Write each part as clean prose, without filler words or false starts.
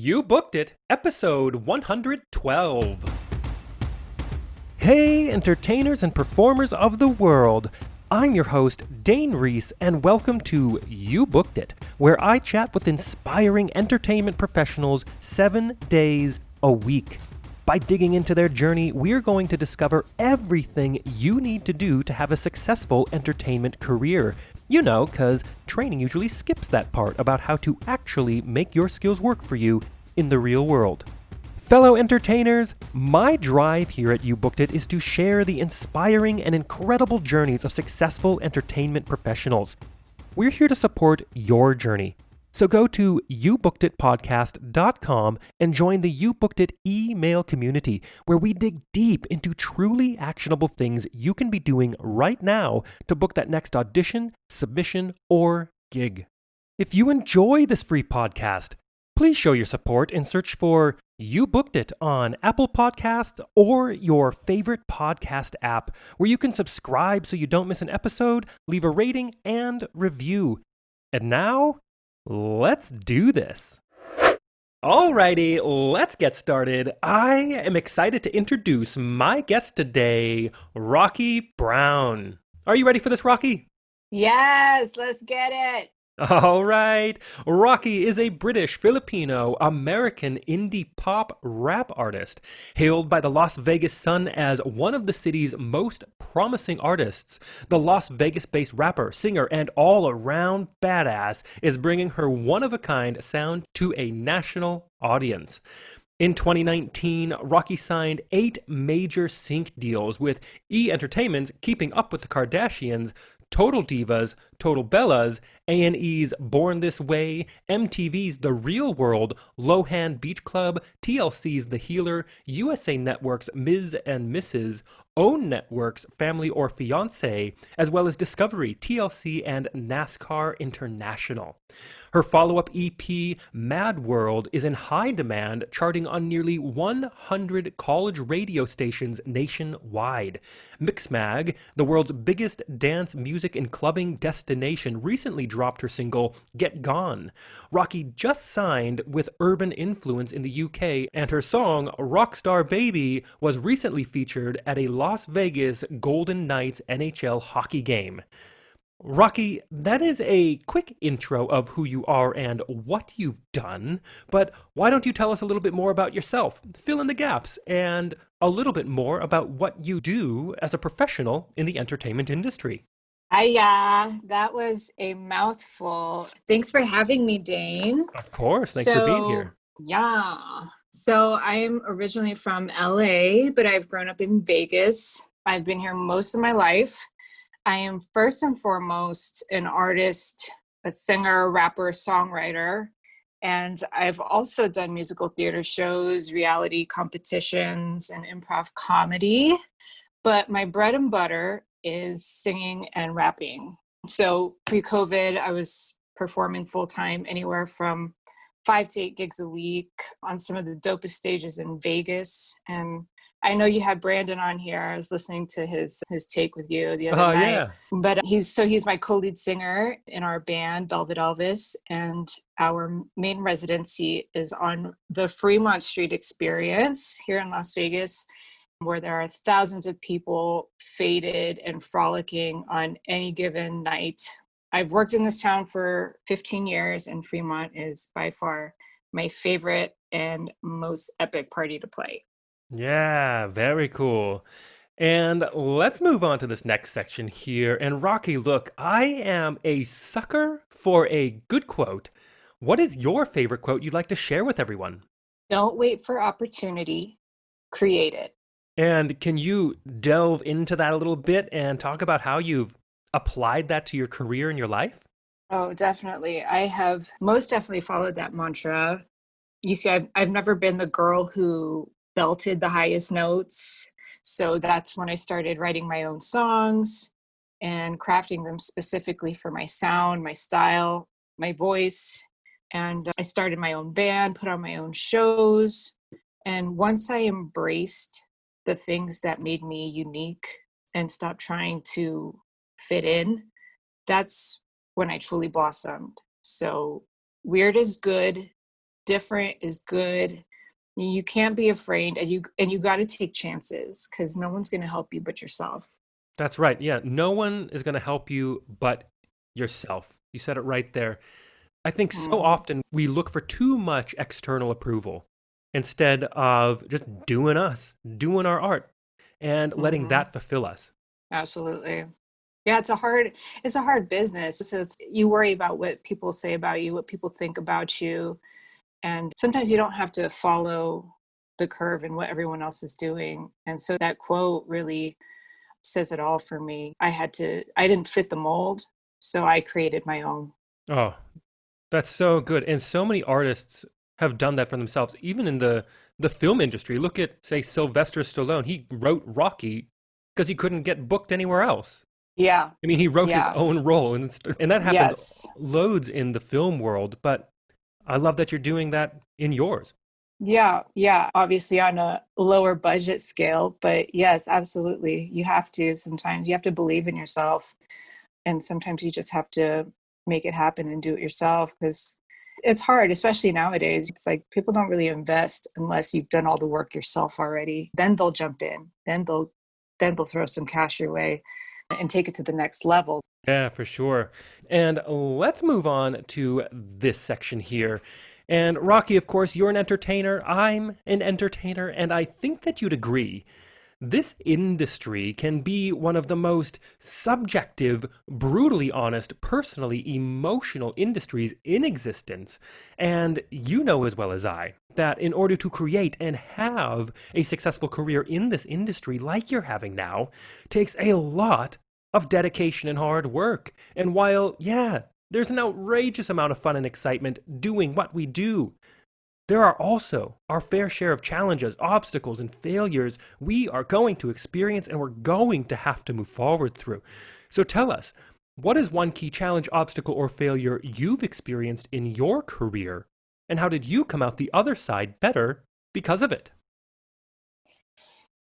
You Booked It, episode 112. Hey, entertainers and performers of the world. I'm your host, Dane Reese, and welcome to You Booked It, where I chat with inspiring entertainment professionals 7 days a week. By digging into their journey, we're going to discover everything you need to do to have a successful entertainment career. You know, because training usually skips that part about how to actually make your skills work for you in the real world. Fellow entertainers, my drive here at You Booked It is to share the inspiring and incredible journeys of successful entertainment professionals. We're here to support your journey. So go to youbookeditpodcast.com and join the You Booked It email community, where we dig deep into truly actionable things you can be doing right now to book that next audition, submission, or gig. If you enjoy this free podcast, please show your support and search for You Booked It on Apple Podcasts or your favorite podcast app, where you can subscribe so you don't miss an episode, leave a rating, and review. And now, let's do this. Alrighty, let's get started. I am excited to introduce my guest today, Rockie Brown. Are you ready for this, Rockie? Yes, let's get it. All right. Rockie is a British, Filipino, American indie pop rap artist, hailed by the Las Vegas Sun as one of the city's most promising artists. The Las Vegas-based rapper, singer, and all-around badass is bringing her one-of-a-kind sound to a national audience. In 2019, Rockie signed 8 major sync deals with E! Entertainment's Keeping Up with the Kardashians, Total Divas, Total Bellas, A&E's Born This Way, MTV's The Real World, Lohan Beach Club, TLC's The Healer, USA Network's Ms. and Mrs., OWN Network's Family or Fiancé, as well as Discovery, TLC, and NASCAR International. Her follow-up EP, Mad World, is in high demand, charting on nearly 100 college radio stations nationwide. Mixmag, the world's biggest dance music and clubbing destination, recently dropped her single, Get Gone. Rockie just signed with Urban Influence in the UK, and her song, Rockstar Baby, was recently featured at a Las Vegas Golden Knights NHL hockey game. Rockie, that is a quick intro of who you are and what you've done, but why don't you tell us a little bit more about yourself, fill in the gaps, and a little bit more about what you do as a professional in the entertainment industry? That was a mouthful. Thanks for having me, Dane. Of course, thanks for being here. So I'm originally from LA, but I've grown up in Vegas. I've been here most of my life. I am first and foremost an artist, a singer, rapper, songwriter, and I've also done musical theater shows, reality competitions, and improv comedy. But my bread and butter is singing and rapping. So pre-COVID, I was performing full-time anywhere from 5 to 8 gigs a week on some of the dopest stages in Vegas. And I know you had Brandon on here. I was listening to his take with you the other night. Yeah. But he's my co-lead singer in our band, Velvet Elvis, and our main residency is on the Fremont Street Experience here in Las Vegas, where there are thousands of people faded and frolicking on any given night. I've worked in this town for 15 years, and Fremont is by far my favorite and most epic party to play. Yeah, very cool. And let's move on to this next section here. And Rockie, look, I am a sucker for a good quote. What is your favorite quote you'd like to share with everyone? Don't wait for opportunity, create it. And can you delve into that a little bit and talk about how you've applied that to your career and your life? Oh, definitely. I have most definitely followed that mantra. You see, I've never been the girl who belted the highest notes. So that's when I started writing my own songs and crafting them specifically for my sound, my style, my voice. And I started my own band, put on my own shows. And once I embraced the things that made me unique and stopped trying to fit in, that's when I truly blossomed. So weird is good. different is good. You can't be afraid, and you got to take chances because no one's going to help you but yourself. That's right. Yeah, no one is going to help you but yourself. You said it right there. I think so Mhm. often we look for too much external approval instead of just doing us, doing our art, and letting Mhm. that fulfill us. Absolutely. Yeah, it's a hard business. So you worry about what people say about you, what people think about you, and sometimes you don't have to follow the curve and what everyone else is doing. And so that quote really says it all for me. I didn't fit the mold, so I created my own. Oh, that's so good. And so many artists have done that for themselves, even in the film industry. Look at, say, Sylvester Stallone. He wrote Rocky because he couldn't get booked anywhere else. Yeah. I mean, he wrote his Yeah. own role, and that happens Yes. loads in the film world. But I love that you're doing that in yours. Yeah, yeah, obviously on a lower budget scale, but yes, absolutely. You have to sometimes. You have to believe in yourself, and sometimes you just have to make it happen and do it yourself because it's hard, especially nowadays. It's like people don't really invest unless you've done all the work yourself already. Then they'll jump in. Then they'll throw some cash your way and take it to the next level. Yeah, for sure. And let's move on to this section here. And Rocky, of course, you're an entertainer. I'm an entertainer. And I think that you'd agree. This industry can be one of the most subjective, brutally honest, personally emotional industries in existence. And you know as well as I that in order to create and have a successful career in this industry like you're having now takes a lot of dedication and hard work. And while, yeah, there's an outrageous amount of fun and excitement doing what we do, there are also our fair share of challenges, obstacles, and failures we are going to experience and we're going to have to move forward through. So tell us, what is one key challenge, obstacle, or failure you've experienced in your career? And how did you come out the other side better because of it?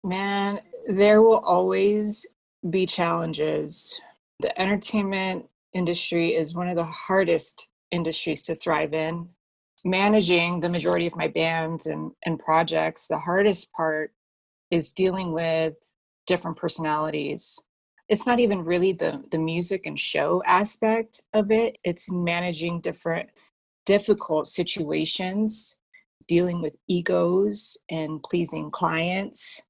Man, there will always be challenges. The entertainment industry is one of the hardest industries to thrive in. Managing the majority of my bands and projects, the hardest part is dealing with different personalities. It's not even really the music and show aspect of it. It's managing different difficult situations, dealing with egos and pleasing clients.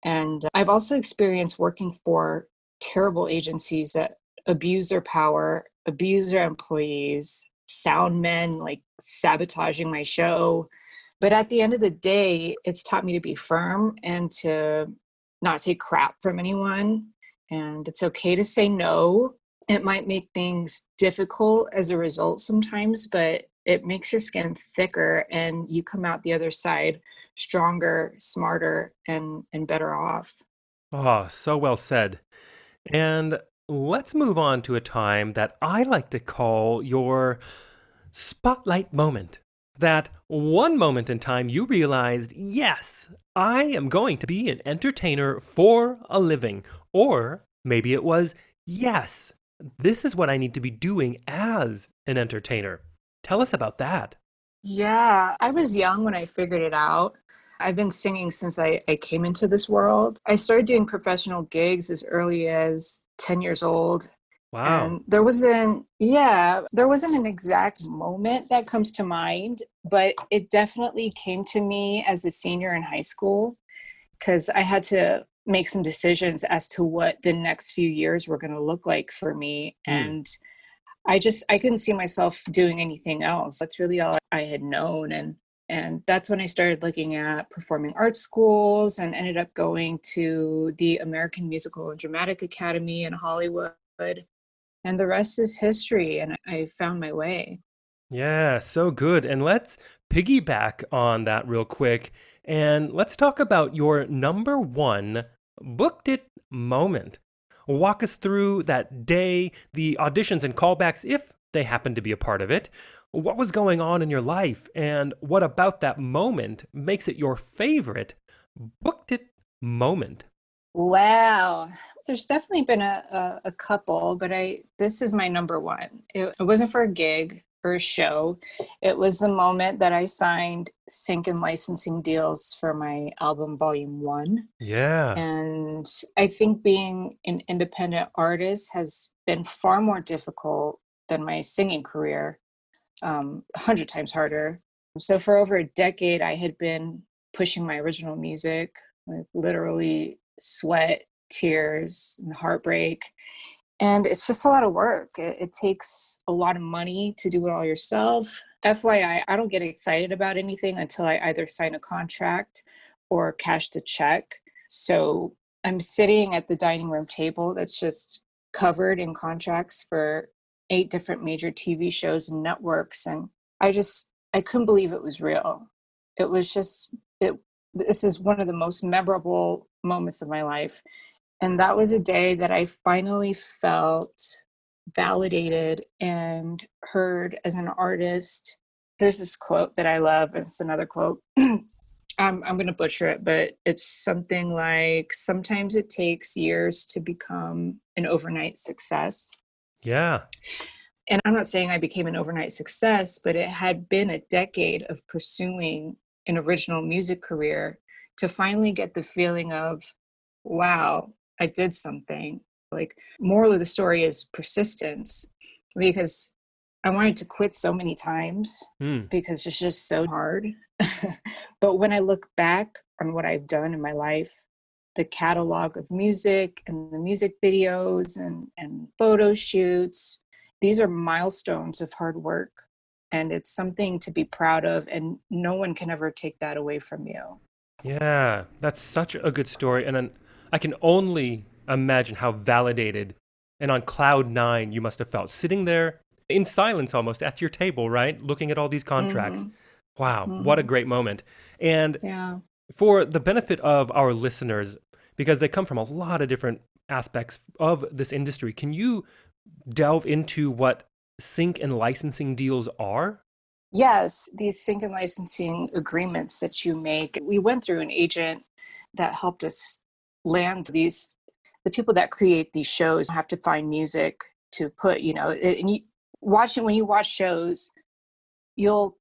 And I've also experienced working for terrible agencies that abuse their power, abuse their employees, sound men like sabotaging my show. But at the end of the day, it's taught me to be firm and to not take crap from anyone. And it's okay to say no. It might make things difficult as a result sometimes, but it makes your skin thicker and you come out the other side stronger, smarter, and better off. Oh, so well said. And let's move on to a time that I like to call your spotlight moment. That one moment in time you realized, yes, I am going to be an entertainer for a living. Or maybe it was, yes, this is what I need to be doing as an entertainer. Tell us about that. Yeah, I was young when I figured it out. I've been singing since I came into this world. I started doing professional gigs as early as 10 years old. Wow. And there wasn't an exact moment that comes to mind, but it definitely came to me as a senior in high school because I had to make some decisions as to what the next few years were going to look like for me. Hmm. And I couldn't see myself doing anything else. That's really all I had known. And that's when I started looking at performing arts schools and ended up going to the American Musical and Dramatic Academy in Hollywood. And the rest is history. And I found my way. Yeah, so good. And let's piggyback on that real quick. And let's talk about your number one booked it moment. Walk us through that day, the auditions and callbacks, if they happen to be a part of it. What was going on in your life? And what about that moment makes it your favorite booked it moment? Wow. There's definitely been a couple, but this is my number one. It wasn't for a gig. first show. It was the moment that I signed sync and licensing deals for my album Volume 1. Yeah. And I think being an independent artist has been far more difficult than my singing career, 100 times harder. So for over a decade, I had been pushing my original music, like literally sweat, tears, and heartbreak. And it's just a lot of work. It takes a lot of money to do it all yourself. FYI, I don't get excited about anything until I either sign a contract or cash the check. So I'm sitting at the dining room table that's just covered in contracts for 8 different major TV shows and networks. And I couldn't believe it was real. It was just, it, this is one of the most memorable moments of my life. And that was a day that I finally felt validated and heard as an artist. There's this quote that I love. It's another quote. I'm going to butcher it, but it's something like, sometimes it takes years to become an overnight success. Yeah. And I'm not saying I became an overnight success, but it had been a decade of pursuing an original music career to finally get the feeling of, wow, I did something. Like, moral of the story is persistence, because I wanted to quit so many times Hmm. because it's just so hard. But when I look back on what I've done in my life, the catalog of music and the music videos and photo shoots, these are milestones of hard work. And it's something to be proud of. And no one can ever take that away from you. Yeah, that's such a good story. And then I can only imagine how validated and on cloud nine you must have felt sitting there in silence almost at your table, right? Looking at all these contracts. Mm-hmm. Wow, what a Mm-hmm. great moment. And Yeah. for the benefit of our listeners, because they come from a lot of different aspects of this industry, can you delve into what sync and licensing deals are? Yes, these sync and licensing agreements that you make, we went through an agent that helped us land these. The people that create these shows have to find music to put, and you watching when you watch shows,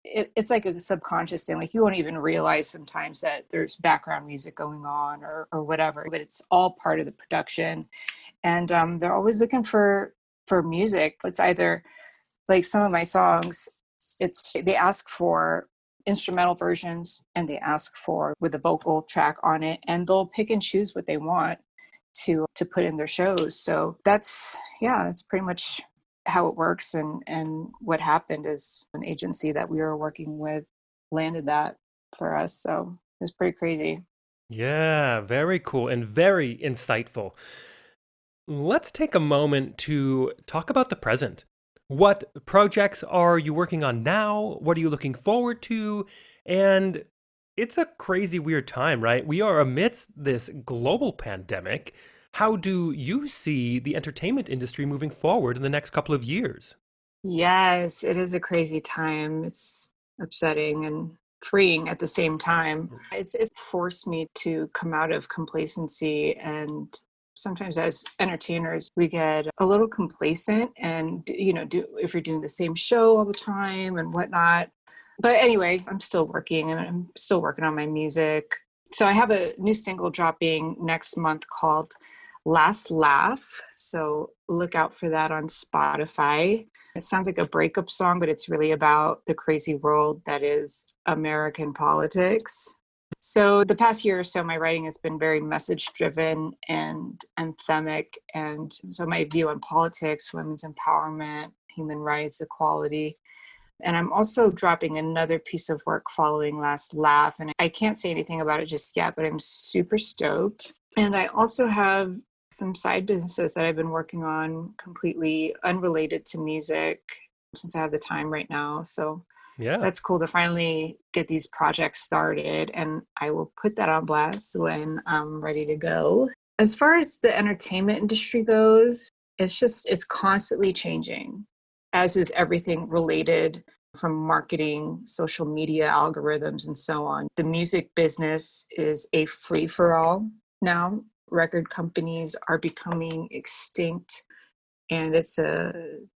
it's like a subconscious thing. Like, you won't even realize sometimes that there's background music going on or whatever, but it's all part of the production. And they're always looking for music. It's either like some of my songs, it's they ask for instrumental versions and they ask for with a vocal track on it, and they'll pick and choose what they want to put in their shows. So that's pretty much how it works. And what happened is an agency that we were working with landed that for us. So it was pretty crazy. Yeah, very cool and very insightful. Let's take a moment to talk about the present. What projects are you working on now? What are you looking forward to? And it's a crazy, weird time, right? We are amidst this global pandemic. How do you see the entertainment industry moving forward in the next couple of years? Yes, it is a crazy time. It's upsetting and freeing at the same time. It's forced me to come out of complacency, and sometimes as entertainers we get a little complacent and do if you're doing the same show all the time and whatnot. But anyway, I'm still working and I'm still working on my music. So I have a new single dropping next month called Last Laugh. So look out for that on Spotify. It sounds like a breakup song, but it's really about the crazy world that is American politics. So the past year or so, my writing has been very message driven and anthemic. And so my view on politics, women's empowerment, human rights, equality. And I'm also dropping another piece of work following Last Laugh. And I can't say anything about it just yet, but I'm super stoked. And I also have some side businesses that I've been working on completely unrelated to music since I have the time right now. So Yeah. that's cool to finally get these projects started. And I will put that on blast when I'm ready to go. As far as the entertainment industry goes, it's constantly changing, as is everything related from marketing, social media algorithms, and so on. The music business is a free for all now. Record companies are becoming extinct. and it's a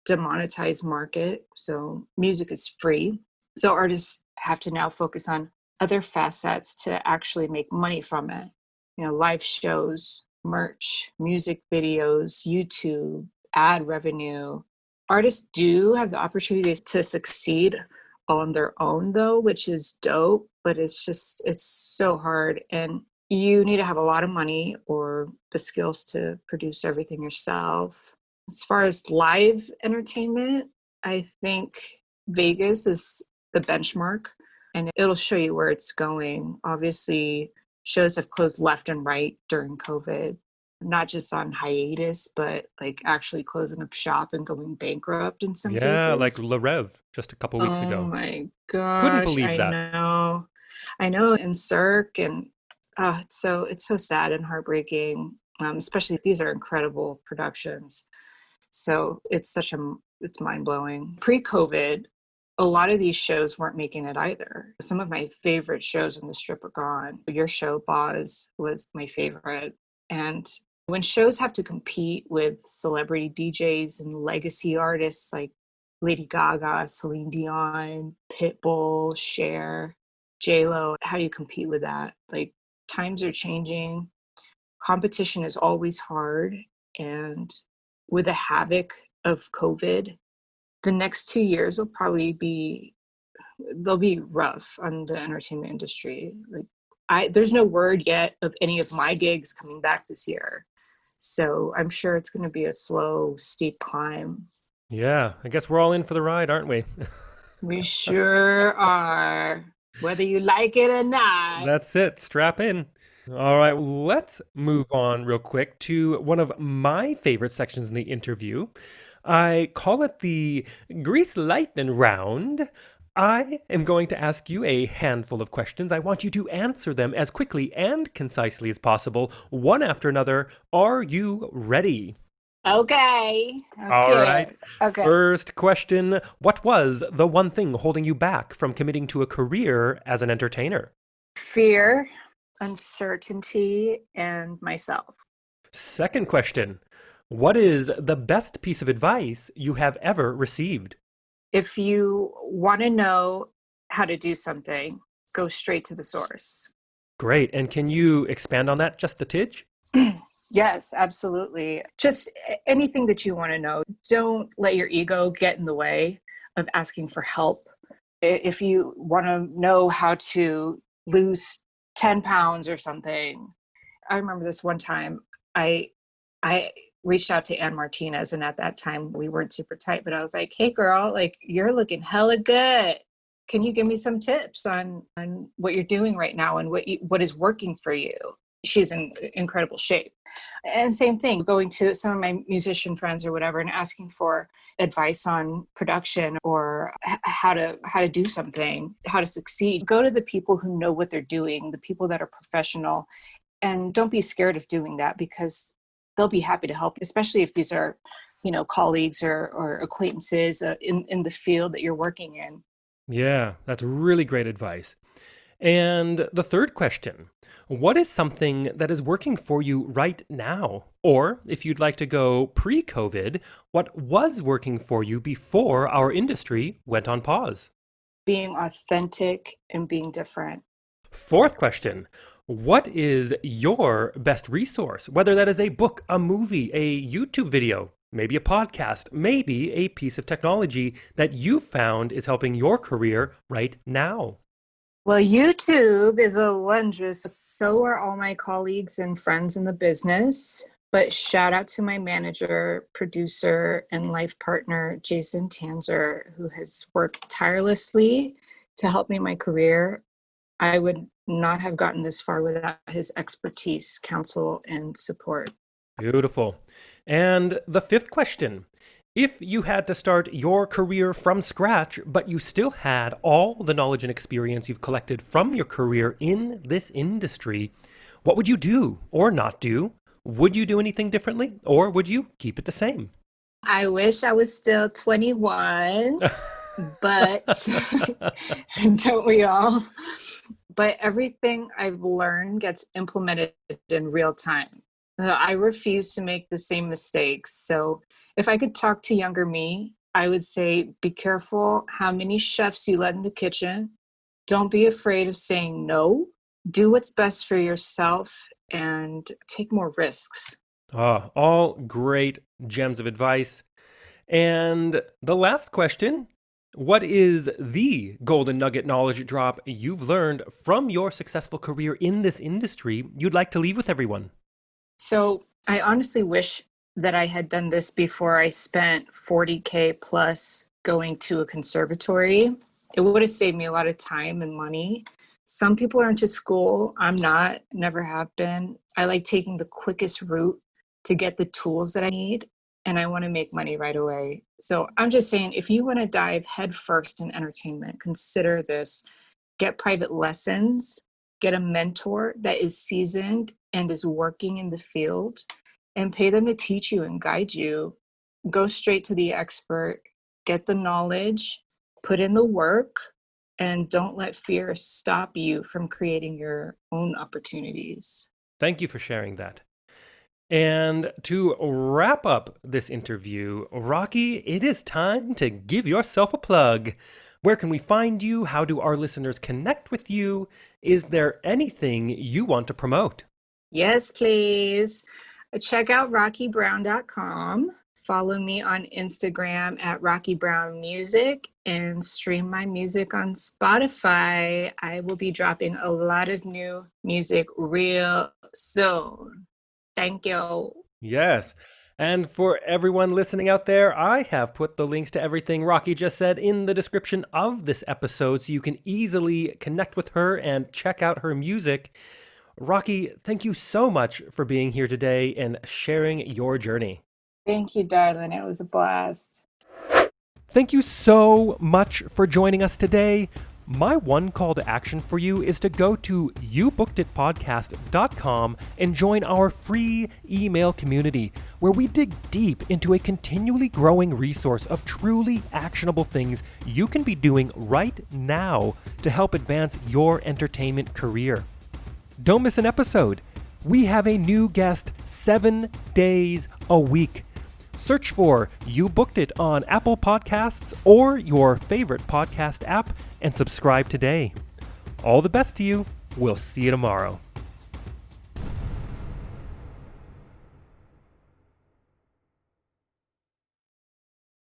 demonetized market. So music is free. So artists have to now focus on other facets to actually make money from it. Live shows, merch, music videos, YouTube, ad revenue. Artists do have the opportunity to succeed on their own though, which is dope, but it's so hard. And you need to have a lot of money or the skills to produce everything yourself. As far as live entertainment, I think Vegas is the benchmark, and it'll show you where it's going. Obviously, shows have closed left and right during COVID, not just on hiatus, but like actually closing up shop and going bankrupt in some Yeah, like cases. Le Rev just a couple weeks Oh ago. my Couldn't gosh, believe I that. know. I know, in Cirque, and it's so sad and heartbreaking. Especially these are incredible productions. So it's mind blowing. Pre-COVID, a lot of these shows weren't making it either. Some of my favorite shows on the Strip are gone. Your show, Boz, was my favorite. And when shows have to compete with celebrity DJs and legacy artists like Lady Gaga, Celine Dion, Pitbull, Cher, J-Lo, how do you compete with that? Like, times are changing. Competition is always hard. And with the havoc of COVID, the next 2 years they'll be rough on the entertainment industry. Like, there's no word yet of any of my gigs coming back this year. So I'm sure it's going to be a slow, steep climb. Yeah, I guess we're all in for the ride, aren't we? We sure are, whether you like it or not. That's it. Strap in. All right, let's move on real quick to one of my favorite sections in the interview. I call it the Grease Lightning Round. I am going to ask you a handful of questions. I want you to answer them as quickly and concisely as possible, one after another. Are you ready? Okay, I'm All right. scared. Okay. First question. What was the one thing holding you back from committing to a career as an entertainer? Fear, uncertainty, and myself. Second question. What is the best piece of advice you have ever received? If you want to know how to do something, go straight to the source. Great. And can you expand on that just a tidge? Yes, absolutely. Just anything that you want to know. Don't let your ego get in the way of asking for help. If you want to know how to lose 10 pounds or something, I remember this one time I reached out to Ann Martinez, and at that time we weren't super tight, but I was like, "Hey girl, like, you're looking hella good. Can you give me some tips on what you're doing right now and what is working for you?" She's in incredible shape. And same thing, going to some of my musician friends or whatever and asking for advice on production or how to do something, how to succeed. Go to the people who know what they're doing, the people that are professional, and don't be scared of doing that, because they'll be happy to help, especially if these are, colleagues or acquaintances in the field that you're working in. Yeah, that's really great advice. And the third question. What is something that is working for you right now? Or if you'd like to go pre-COVID, what was working for you before our industry went on pause? Being authentic and being different. Fourth question. What is your best resource? Whether that is a book, a movie, a YouTube video, maybe a podcast, maybe a piece of technology that you found is helping your career right now. Well, YouTube is a wondrous. So are all my colleagues and friends in the business. But shout out to my manager, producer, and life partner, Jason Tanzer, who has worked tirelessly to help me in my career. I would not have gotten this far without his expertise, counsel, and support. Beautiful. And the fifth question. If you had to start your career from scratch, but you still had all the knowledge and experience you've collected from your career in this industry, what would you do or not do? Would you do anything differently, or would you keep it the same? I wish I was still 21, but don't we all? But everything I've learned gets implemented in real time. I refuse to make the same mistakes. So if I could talk to younger me, I would say be careful how many chefs you let in the kitchen. Don't be afraid of saying no. Do what's best for yourself and take more risks. All great gems of advice. And the last question, what is the golden nugget knowledge drop you've learned from your successful career in this industry you'd like to leave with everyone? So I honestly wish that I had done this before I spent 40K plus going to a conservatory. It would have saved me a lot of time and money. Some people are into school. I'm not, never have been. I like taking the quickest route to get the tools that I need, and I want to make money right away. So I'm just saying, if you want to dive headfirst in entertainment, consider this. Get private lessons, get a mentor that is seasoned and is working in the field, and pay them to teach you and guide you. Go straight to the expert, get the knowledge, put in the work, and don't let fear stop you from creating your own opportunities. Thank you for sharing that. And to wrap up this interview, Rocky, it is time to give yourself a plug. Where can we find you? How do our listeners connect with you? Is there anything you want to promote? Yes, please. Check out rockiebrown.com. Follow me on Instagram at Rockie Brown Music and stream my music on Spotify. I will be dropping a lot of new music real soon. Thank you. Yes. And for everyone listening out there, I have put the links to everything Rocky just said in the description of this episode so you can easily connect with her and check out her music. Rocky, thank you so much for being here today and sharing your journey. Thank you, darling. It was a blast. Thank you so much for joining us today. My one call to action for you is to go to youbookeditpodcast.com and join our free email community where we dig deep into a continually growing resource of truly actionable things you can be doing right now to help advance your entertainment career. Don't miss an episode. We have a new guest 7 days a week. Search for You Booked It on Apple Podcasts or your favorite podcast app and subscribe today. All the best to you. We'll see you tomorrow.